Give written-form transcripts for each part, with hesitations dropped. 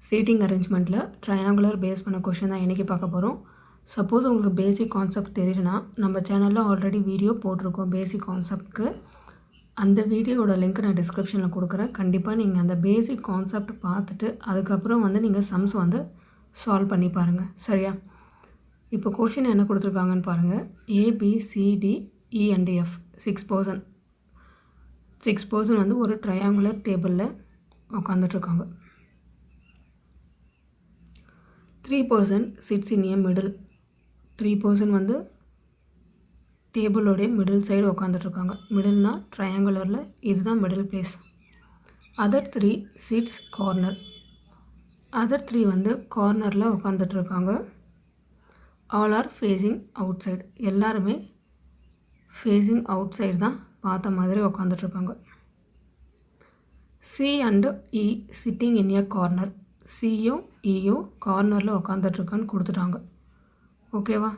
Seating அரேஞ்ச்மெண்ட்டில் triangular base பண்ண question தான் இன்றைக்கி பார்க்க போகிறோம். சப்போஸ் உங்களுக்கு பேசிக் கான்செப்ட் தெரியுதுன்னா நம்ம சேனலில் ஆல்ரெடி வீடியோ போட்டிருக்கோம் பேசிக் கான்செப்ட்க்கு. அந்த வீடியோவோட லிங்க் நான் டிஸ்கிரிப்ஷனில் கொடுக்குறேன். கண்டிப்பாக நீங்கள் அந்த பேசிக் கான்செப்ட் பார்த்துட்டு அதுக்கப்புறம் நீங்கள் சம்ஸ் சால்வ் பண்ணி பாருங்கள், சரியா? இப்போ கொஷின் என்ன கொடுத்துருக்காங்கன்னு பாருங்கள். ABCDE and F 6 பர்சன் ஒரு ட்ரையாங்குலர் டேபிளில் உட்காந்துட்ருக்காங்க. 3 person sits in a middle. 3 person டேபிளோடைய மிடில் சைடு உட்காந்துட்ருக்காங்க. மிடில்னா ட்ரையாங்குலரில் இதுதான் middle place. Other 3 seats corner. Other 3 கார்னரில் உட்காந்துட்ருக்காங்க. All are facing outside. எல்லாருமே ஃபேஸிங் அவுட் சைடு தான் பார்த்த மாதிரி உட்காந்துட்ருக்காங்க. C and E sitting in a corner. சியும் இயும் கார்னரில் உட்காந்துட்ருக்கான்னு கொடுத்துட்டாங்க. ஓகேவா?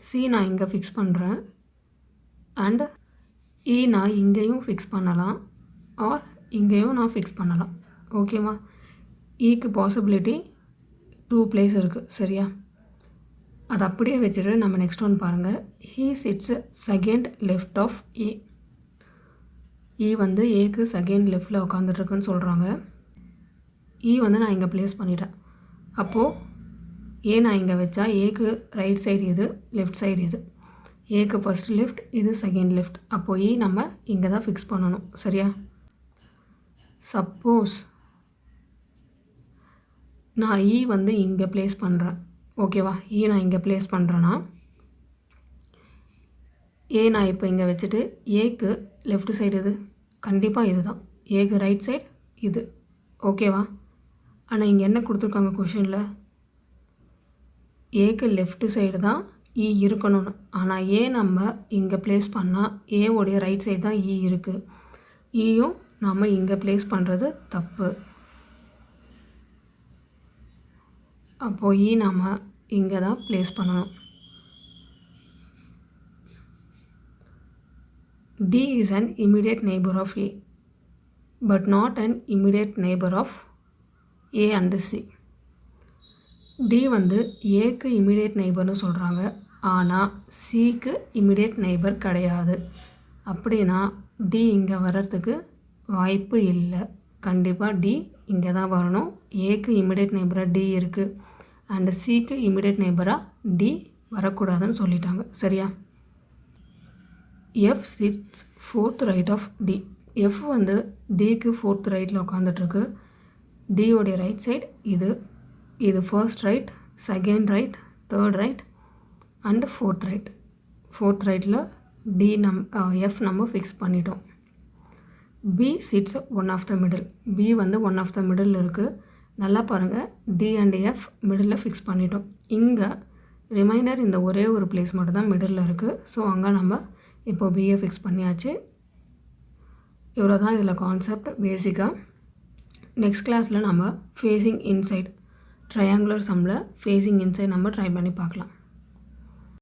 சி நான் இங்கே ஃபிக்ஸ் பண்ணுறேன் அண்ட் இ நான் இங்கேயும் ஃபிக்ஸ் பண்ணலாம் ஆர் இங்கேயும் நான் ஃபிக்ஸ் பண்ணலாம். ஓகேவா? ஈக்கு பாசிபிலிட்டி 2 பிளேஸ் இருக்குது, சரியா? அது அப்படியே வச்சுட்டு நம்ம நெக்ஸ்ட் ஒன் பாருங்கள். He sits second left of A. E ஏக்கு செகண்ட் லெஃப்டில் உட்காந்துட்ருக்குன்னு சொல்கிறாங்க. ஈ நான் இங்கே ப்ளேஸ் பண்ணிட்டேன். அப்போது ஏ நான் இங்கே வச்சா ஏக்கு ரைட் சைடு இது, லெஃப்ட் சைடு இது. ஏக்கு ஃபஸ்ட் லெஃப்ட், இது செகண்ட் லெஃப்ட். அப்போது ஈ நம்ம இங்கே தான் ஃபிக்ஸ் பண்ணணும், சரியா? சப்போஸ் நான் ஈ இங்கே ப்ளேஸ் பண்ணுறேன். ஓகேவா? ஈ நான் இங்கே ப்ளேஸ் பண்ணுறேன்னா ஏ நான் இப்போ இங்கே வச்சுட்டு ஏக்கு லெஃப்ட் சைடு இது கண்டிப்பாக இது தான். ஏக்கு ரைட் சைடு இது. ஓகேவா? ஆனால் இங்கே என்ன கொடுத்துருக்காங்க கொஷினில்? ஏக்கு லெஃப்ட் சைடு தான் இ இருக்கணும்னு. ஆனால் ஏ நம்ம இங்கே ப்ளேஸ் பண்ணால் ஏவோடைய ரைட் சைடு தான் இ இருக்குது. ஈயும் நம்ம இங்கே ப்ளேஸ் பண்ணுறது தப்பு. அப்போது இ நம்ம இங்கே தான் ப்ளேஸ் பண்ணணும். D is an immediate neighbor of A but not an immediate neighbor of A and C. D ஏக்கு இமிடியேட் நெய்பர்னு சொல்கிறாங்க, ஆனால் சிக்கு இமிடியேட் நெய்பர் கிடையாது. அப்படின்னா டி இங்கே வர்றதுக்கு வாய்ப்பு இல்லை. கண்டிப்பாக டி இங்கே தான் வரணும். ஏக்கு இமிடியேட் நெய்பராக டி இருக்குது அண்டு சிக்கு இமிடியேட் நெய்பராக டி வரக்கூடாதுன்னு சொல்லிட்டாங்க, சரியா? F sits fourth right of D. F Dக்கு fourth ரைட்டில் உட்காந்துட்ருக்கு. டியோடைய ரைட் சைடு இது. இது first right, second right, third right and fourth right. Fourth ரைட்டில் டி எஃப் நம்ம ஃபிக்ஸ் பண்ணிட்டோம். B sits one of the middle. B one of the middle இருக்குது. நல்லா பாருங்கள், D and F middle fix பண்ணிட்டோம். இங்கே ரிமைண்டர் இந்த ஒரே ஒரு பிளேஸ் மட்டும் தான் மிடில் இருக்குது. ஸோ அங்கே நம்ம இப்போது பிஏ ஃபிக்ஸ் பண்ணியாச்சு. இவ்வளோ தான் இதில் கான்செப்ட் பேசிக்காக. நெக்ஸ்ட் கிளாஸில் நம்ம ஃபேஸிங் இன்சைட் ட்ரையாங்குலர் சம்மில் ஃபேஸிங் இன்சைட் நம்ம ட்ரை பண்ணி பார்க்கலாம்.